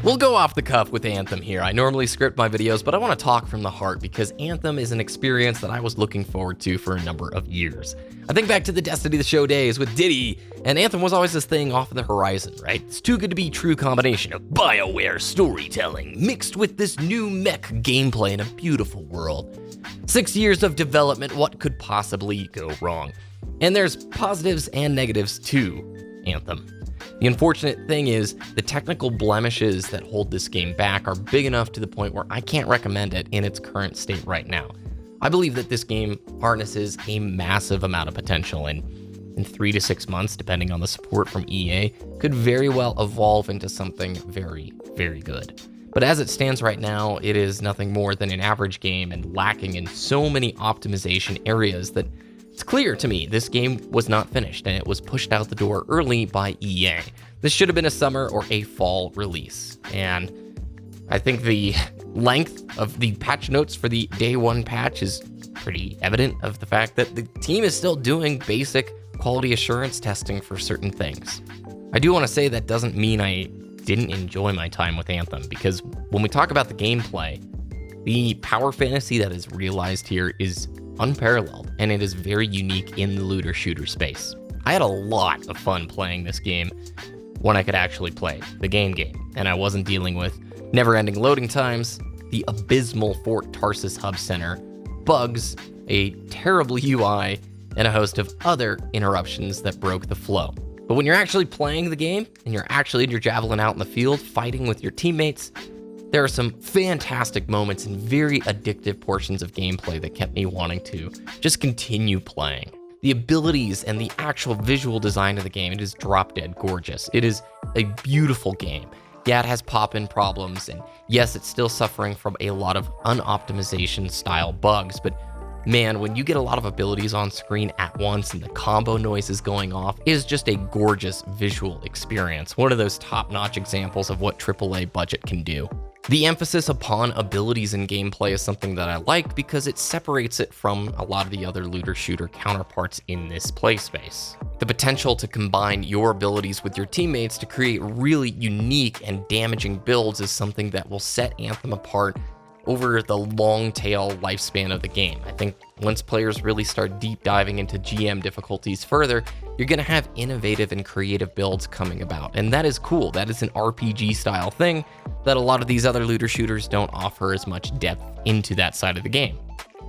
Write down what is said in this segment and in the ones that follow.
We'll go off the cuff with Anthem here. I normally script my videos, but I want to talk from the heart because Anthem is an experience that I was looking forward to for a number of years. I think back to the Destiny the Show days with Diddy, and Anthem was always this thing off the horizon, right? It's too good to be true combination of Bioware storytelling mixed with this new mech gameplay in a beautiful world. 6 years of development, what could possibly go wrong? And there's positives and negatives to Anthem. The unfortunate thing is the technical blemishes that hold this game back are big enough to the point where I can't recommend it in its current state right now. I believe that this game harnesses a massive amount of potential and in 3 to 6 months, depending on the support from EA, could very well evolve into something very, very good. But as it stands right now, it is nothing more than an average game and lacking in so many optimization areas that it's clear to me this game was not finished and it was pushed out the door early by EA. This should have been a summer or a fall release. And I think the length of the patch notes for the day one patch is pretty evident of the fact that the team is still doing basic quality assurance testing for certain things. I do want to say that doesn't mean I didn't enjoy my time with Anthem, because when we talk about the gameplay, the power fantasy that is realized here is unparalleled, and it is very unique in the looter shooter space. I had a lot of fun playing this game when I could actually play the game, and I wasn't dealing with never-ending loading times, the abysmal Fort Tarsis hub center, bugs, a terrible UI, and a host of other interruptions that broke the flow. But when you're actually playing the game, and you're actually in your Javelin out in the field fighting with your teammates, there are some fantastic moments and very addictive portions of gameplay that kept me wanting to just continue playing. The abilities and the actual visual design of the game, it is drop dead gorgeous. It is a beautiful game. Yeah, it has pop-in problems, and yes, it's still suffering from a lot of unoptimization style bugs, but man, when you get a lot of abilities on screen at once and the combo noise is going off, it is just a gorgeous visual experience. One of those top-notch examples of what AAA budget can do. The emphasis upon abilities in gameplay is something that I like because it separates it from a lot of the other looter shooter counterparts in this play space. The potential to combine your abilities with your teammates to create really unique and damaging builds is something that will set Anthem apart over the long tail lifespan of the game. I think once players really start deep diving into GM difficulties further, you're gonna have innovative and creative builds coming about. And that is cool. That is an RPG style thing that a lot of these other looter shooters don't offer as much depth into that side of the game.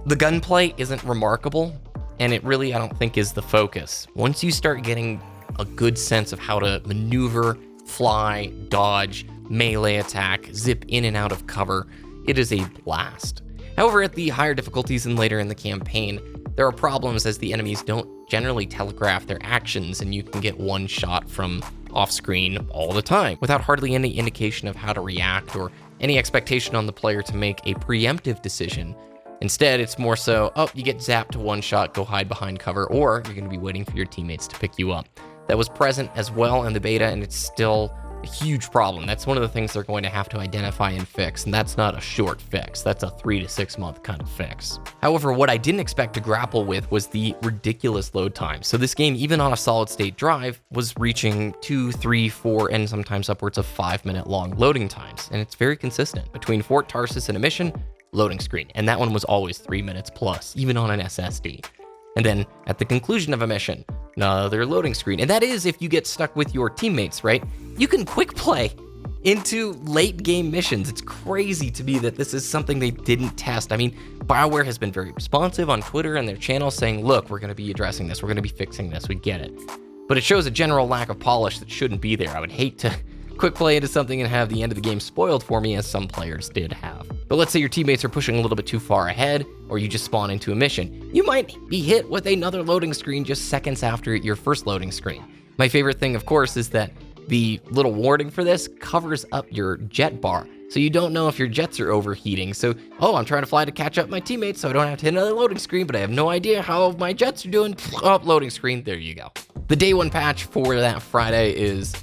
The gunplay isn't remarkable, and it really, I don't think, is the focus. Once you start getting a good sense of how to maneuver, fly, dodge, melee attack, zip in and out of cover, it is a blast. However, at the higher difficulties and later in the campaign, there are problems as the enemies don't generally telegraph their actions, and you can get one shot from off-screen all the time without hardly any indication of how to react or any expectation on the player to make a preemptive decision. Instead, it's more so, oh, you get zapped to one shot, go hide behind cover, or you're going to be waiting for your teammates to pick you up. That was present as well in the beta, and it's still a huge problem. That's one of the things they're going to have to identify and fix, and that's not a short fix. That's a 3 to 6 month kind of fix. However, what I didn't expect to grapple with was the ridiculous load time. So this game, even on a solid state drive, was reaching 2, 3, 4, and sometimes upwards of 5-minute long loading times, and it's very consistent. Between Fort Tarsis and a mission, loading screen, and that one was always 3 minutes plus, even on an SSD. And then at the conclusion of a mission, another loading screen. And that is if you get stuck with your teammates, right? You can quick play into late game missions. It's crazy to me that this is something they didn't test. I mean, Bioware has been very responsive on Twitter and their channel saying, look, we're going to be addressing this. We're going to be fixing this. We get it. But it shows a general lack of polish that shouldn't be there. I would hate to quick play into something and have the end of the game spoiled for me, as some players did have. But let's say your teammates are pushing a little bit too far ahead, or you just spawn into a mission. You might be hit with another loading screen just seconds after your first loading screen. My favorite thing, of course, is that the little warning for this covers up your jet bar. So you don't know if your jets are overheating. So, oh, I'm trying to fly to catch up my teammates so I don't have to hit another loading screen, but I have no idea how my jets are doing. Oh, loading screen, there you go. The day one patch for that Friday is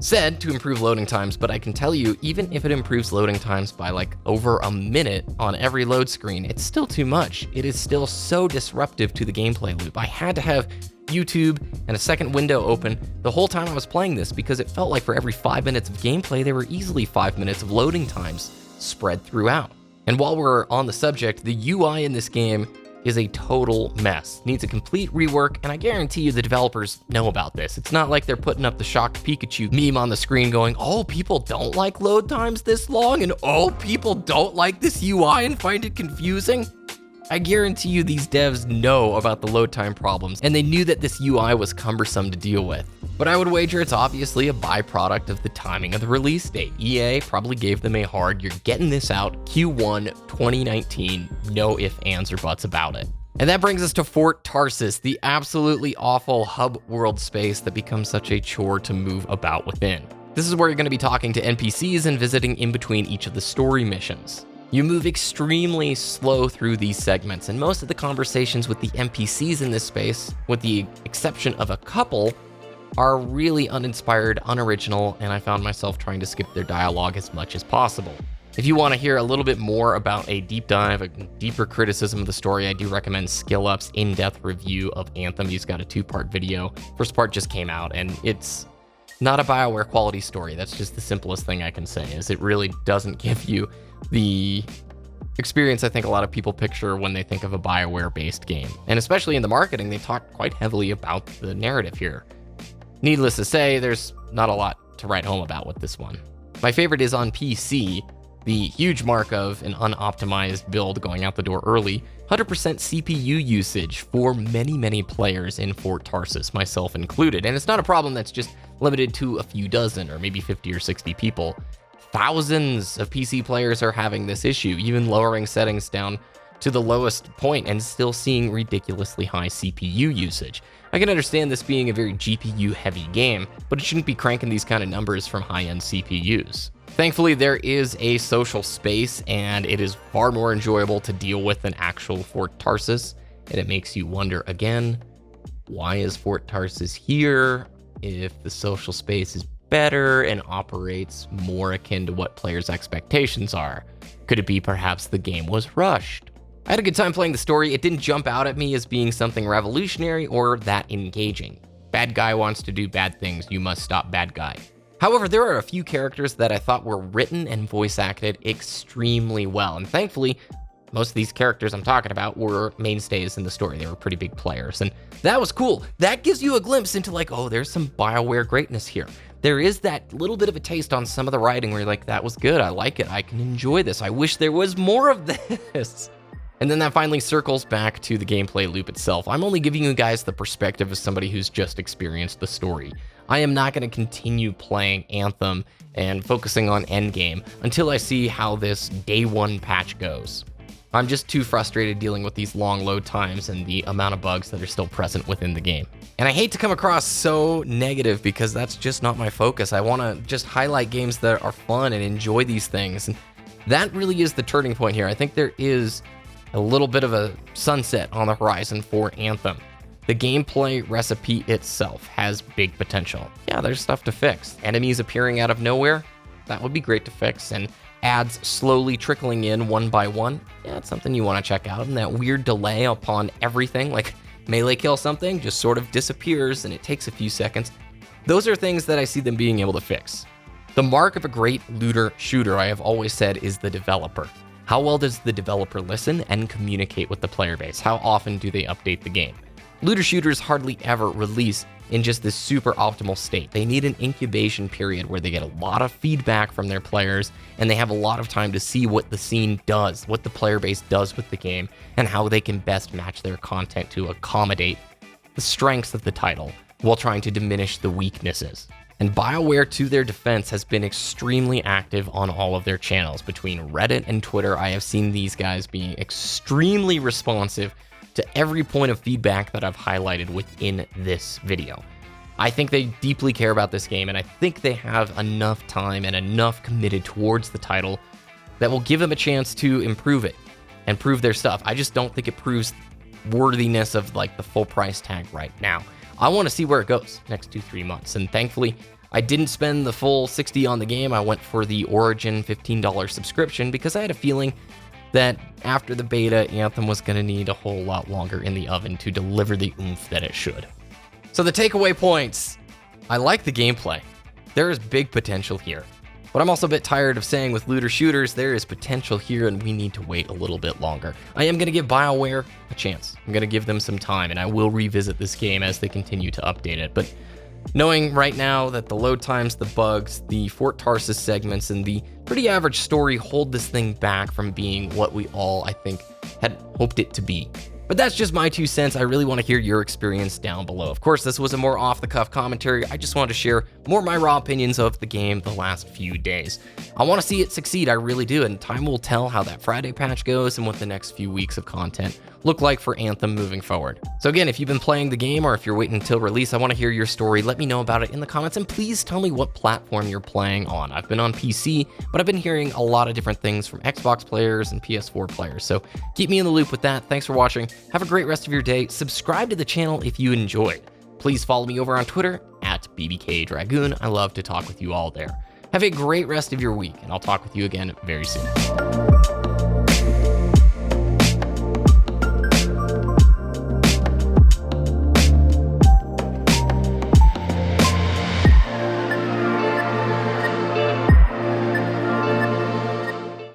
said to improve loading times, but I can tell you, even if it improves loading times by like over a minute on every load screen, it's still too much. It is still so disruptive to the gameplay loop. I had to have YouTube, and a second window open the whole time I was playing this because it felt like for every 5 minutes of gameplay, there were easily 5 minutes of loading times spread throughout. And while we're on the subject, the UI in this game is a total mess. Needs a complete rework, and I guarantee you the developers know about this. It's not like they're putting up the shocked Pikachu meme on the screen going, oh, people don't like load times this long, and oh, people don't like this UI and find it confusing. I guarantee you these devs know about the load time problems, and they knew that this UI was cumbersome to deal with. But I would wager it's obviously a byproduct of the timing of the release date. EA probably gave them a hard, you're getting this out Q1 2019, no ifs, ands, or buts about it. And that brings us to Fort Tarsis, the absolutely awful hub world space that becomes such a chore to move about within. This is where you're going to be talking to NPCs and visiting in between each of the story missions. You move extremely slow through these segments, and most of the conversations with the NPCs in this space, with the exception of a couple, are really uninspired, unoriginal, and I found myself trying to skip their dialogue as much as possible. If you want to hear a little bit more about a deep dive, a deeper criticism of the story, I do recommend SkillUp's in-depth review of Anthem. He's got a 2-part video. First part just came out, and it's not a Bioware quality story. That's just the simplest thing I can say, is it really doesn't give you the experience I think a lot of people picture when they think of a Bioware-based game. And especially in the marketing, they talk quite heavily about the narrative here. Needless to say, there's not a lot to write home about with this one. My favorite is on PC, the huge mark of an unoptimized build going out the door early, 100% CPU usage for many, many players in Fort Tarsis, myself included. And it's not a problem that's just limited to a few dozen or maybe 50 or 60 people. Thousands of PC players are having this issue, even lowering settings down to the lowest point and still seeing ridiculously high CPU usage. I can understand this being a very GPU heavy game, but it shouldn't be cranking these kind of numbers from high-end CPUs. Thankfully, there is a social space, and it is far more enjoyable to deal with than actual Fort Tarsis, and it makes you wonder again, why is Fort Tarsis here if the social space is better and operates more akin to what players' expectations are? Could it be perhaps the game was rushed? I had a good time playing the story. It didn't jump out at me as being something revolutionary or that engaging. Bad guy wants to do bad things, you must stop bad guy. However, there are a few characters that I thought were written and voice acted extremely well, and thankfully, most of these characters I'm talking about were mainstays in the story. They were pretty big players, and that was cool. That gives you a glimpse into like, oh, there's some Bioware greatness here. There is that little bit of a taste on some of the writing where you're like, that was good, I like it, I can enjoy this, I wish there was more of this. And then that finally circles back to the gameplay loop itself. I'm only giving you guys the perspective of somebody who's just experienced the story. I am not going to continue playing Anthem and focusing on endgame until I see how this day one patch goes. I'm just too frustrated dealing with these long load times and the amount of bugs that are still present within the game. And I hate to come across so negative because that's just not my focus. I want to just highlight games that are fun and enjoy these things. And that really is the turning point here. I think there is a little bit of a sunset on the horizon for Anthem. The gameplay recipe itself has big potential. Yeah, there's stuff to fix. Enemies appearing out of nowhere, that would be great to fix. And ads slowly trickling in one by one, yeah, it's something you want to check out. And that weird delay upon everything, like melee kill something, just sort of disappears and it takes a few seconds. Those are things that I see them being able to fix. The mark of a great looter shooter, I have always said, is the developer. How well does the developer listen and communicate with the player base? How often do they update the game? Looter shooters hardly ever release in just this super optimal state. They need an incubation period where they get a lot of feedback from their players and they have a lot of time to see what the scene does, what the player base does with the game, and how they can best match their content to accommodate the strengths of the title while trying to diminish the weaknesses. And Bioware, to their defense, has been extremely active on all of their channels. Between Reddit and Twitter, I have seen these guys being extremely responsive to every point of feedback that I've highlighted within this video. I think they deeply care about this game, and I think they have enough time and enough committed towards the title that will give them a chance to improve it and prove their stuff. I just don't think it proves worthiness of like the full price tag right now. I want to see where it goes next 2-3 months, and thankfully I didn't spend the full $60 on the game. I went for the Origin $15 subscription because I had a feeling that after the beta, Anthem was going to need a whole lot longer in the oven to deliver the oomph that it should. So the takeaway points. I like the gameplay. There is big potential here. But I'm also a bit tired of saying with looter shooters, there is potential here and we need to wait a little bit longer. I am going to give Bioware a chance. I'm going to give them some time, and I will revisit this game as they continue to update it. But knowing right now that the load times, the bugs, the Fort Tarsis segments, and the pretty average story hold this thing back from being what we all, I think, had hoped it to be. But that's just my 2 cents. I really want to hear your experience down below. Of course, this was a more off-the-cuff commentary. I just wanted to share more of my raw opinions of the game the last few days. I want to see it succeed, I really do, and time will tell how that Friday patch goes and what the next few weeks of content look like for Anthem moving forward. So again, if you've been playing the game or if you're waiting until release, I want to hear your story. Let me know about it in the comments, and please tell me what platform you're playing on. I've been on PC, but I've been hearing a lot of different things from Xbox players and PS4 players, so keep me in the loop with that. Thanks for watching. Have a great rest of your day. Subscribe to the channel if you enjoyed. Please follow me over on Twitter at BBKDRAGOON. I love to talk with you all there. Have a great rest of your week, and I'll talk with you again very soon.